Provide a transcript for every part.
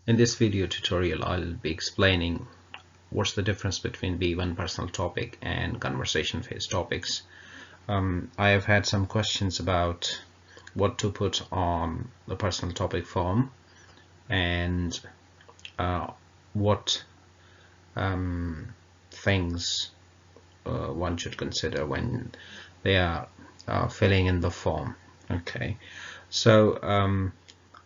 In this video tutorial, I'll be explaining what's the difference between B1 personal topic and conversation phase topics. I have had some questions about what to put on the personal topic form and what things one should consider when they are filling in the form. Okay, so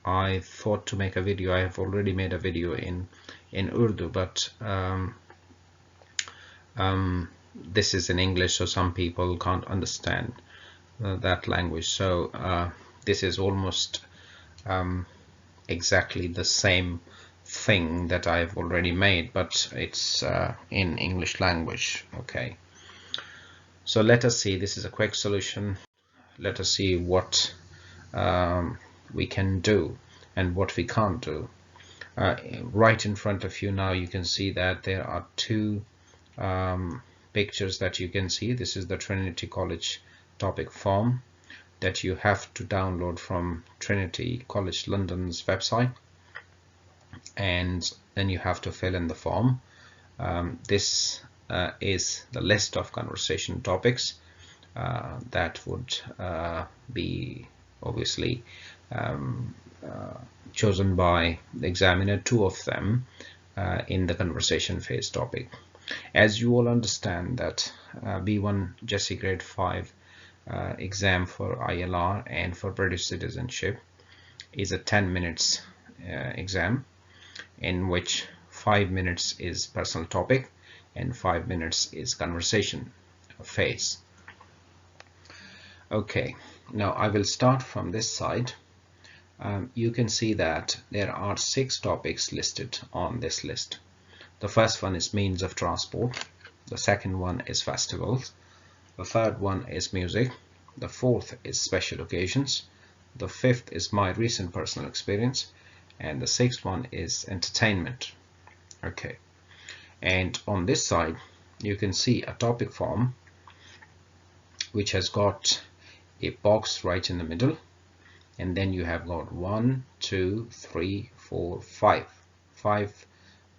I thought to make a video. I have already made a video in Urdu, but this is in English, so some people can't understand that language. So this is almost exactly the same thing that I've already made, but it's in English language. Okay, so let us see. This is a quick solution. Let us see what we can do and what we can't do. Right in front of you now, you can see that there are two pictures that you can see. This is the Trinity College topic form that you have to download from Trinity College London's website, and then you have to fill in the form. This is the list of conversation topics that would be obviously chosen by the examiner, two of them in the conversation phase topic. As you all understand that B1 GESE Grade 5 exam for ILR and for British citizenship is a 10 minutes exam, in which 5 minutes is personal topic and 5 minutes is conversation phase. Okay, now I will start from this side. You can see that there are 6 topics listed on this list. The first one is means of transport. The second one is festivals. The third one is music. The fourth is special occasions. The fifth is my recent personal experience. And the sixth one is entertainment. Okay. And on this side, you can see a topic form which has got a box right in the middle. And then you have got 1, 2, 3, 4, 5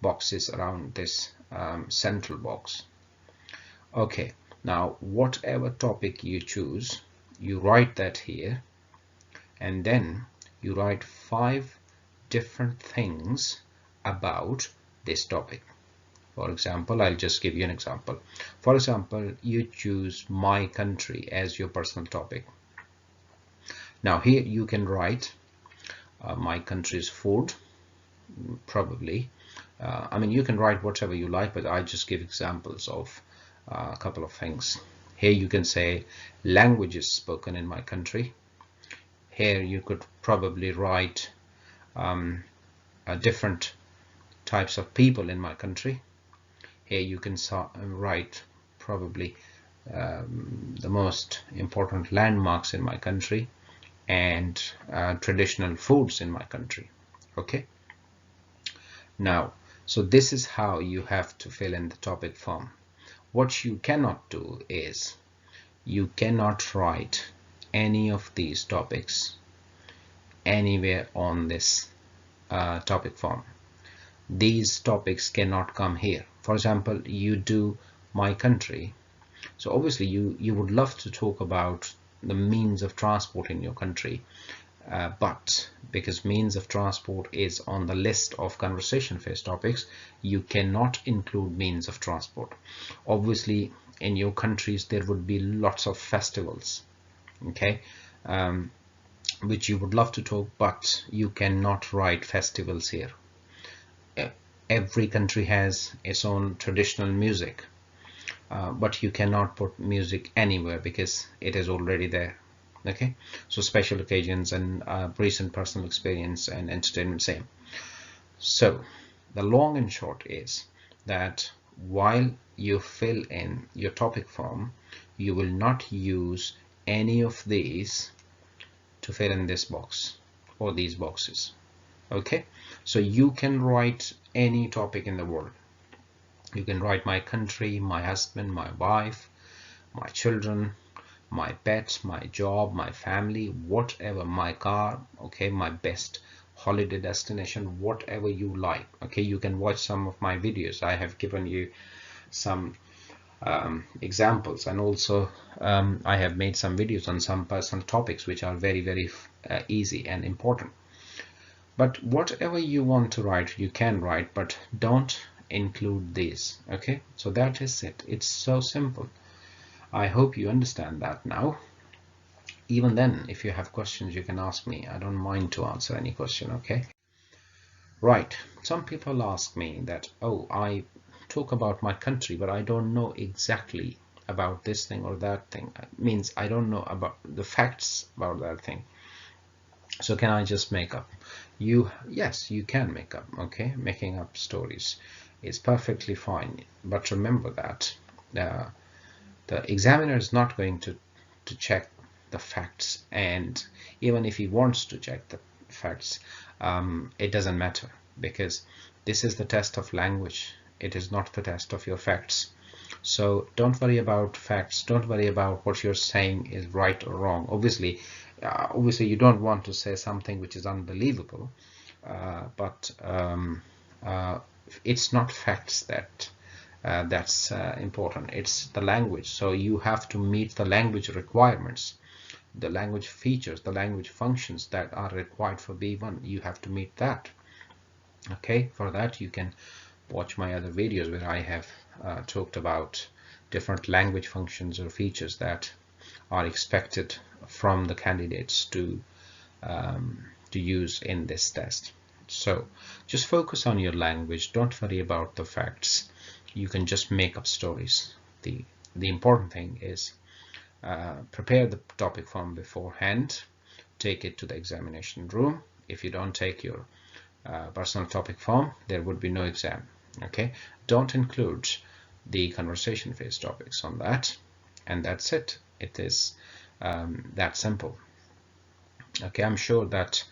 boxes around this central box. Okay, now whatever topic you choose, you write that here, and then you write 5 different things about this topic. For example, I'll just give you an example. For example, you choose my country as your personal topic. Now here you can write my country's food, probably. I mean, you can write whatever you like, but I just give examples of a couple of things. Here you can say languages spoken in my country. Here you could probably write different types of people in my country. Here you can write probably the most important landmarks in my country and traditional foods in my country. Okay, now so this is how you have to fill in the topic form. What you cannot do is you cannot write any of these topics anywhere on this topic form. These topics cannot come here. For example, you do my country, so obviously you would love to talk about the means of transport in your country, but because means of transport is on the list of conversation phase topics, you cannot include means of transport. Obviously in your countries there would be lots of festivals, okay, which you would love to talk, but you cannot write festivals here. Every country has its own traditional music, but you cannot put music anywhere because it is already there. Okay, so special occasions and recent personal experience and entertainment, same. So the long and short is that while you fill in your topic form, you will not use any of these to fill in this box or these boxes. Okay, so you can write any topic in the world. You can write my country, my husband, my wife, my children, my pet, my job, my family, whatever, my car, okay, my best holiday destination, whatever you like. Okay, you can watch some of my videos. I have given you some examples, and also I have made some videos on some personal topics which are very easy and important. But whatever you want to write, you can write, but don't include these. Okay, so that is it. It's so simple. I hope you understand that now. Even then, if you have questions, you can ask me. I don't mind to answer any question. Okay, right. Some people ask me that, oh, I talk about my country, but I don't know exactly about this thing or that thing. It means I don't know about the facts about that thing. So can I just make up? Yes, you can make up. Okay, making up stories is perfectly fine. But remember that the examiner is not going to check the facts, and even if he wants to check the facts, it doesn't matter, because this is the test of language. It is not the test of your facts. So don't worry about facts. Don't worry about what you're saying is right or wrong. Obviously you don't want to say something which is unbelievable, but it's not facts that's important. It's the language. So you have to meet the language requirements, the language features, the language functions that are required for B1. You have to meet that. Okay, for that you can watch my other videos where I have talked about different language functions or features that are expected from the candidates to use in this test. So just focus on your language. Don't worry about the facts. You can just make up stories. The important thing is prepare the topic form beforehand, take it to the examination room. If you don't take your personal topic form, there would be no exam. Okay, don't include the conversation phase topics on that, and that's it. It is that simple. Okay, I'm sure that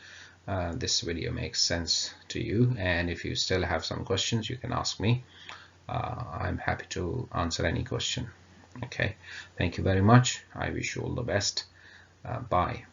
this video makes sense to you, and if you still have some questions, you can ask me. I'm happy to answer any question. Okay, thank you very much. I wish you all the best. Bye.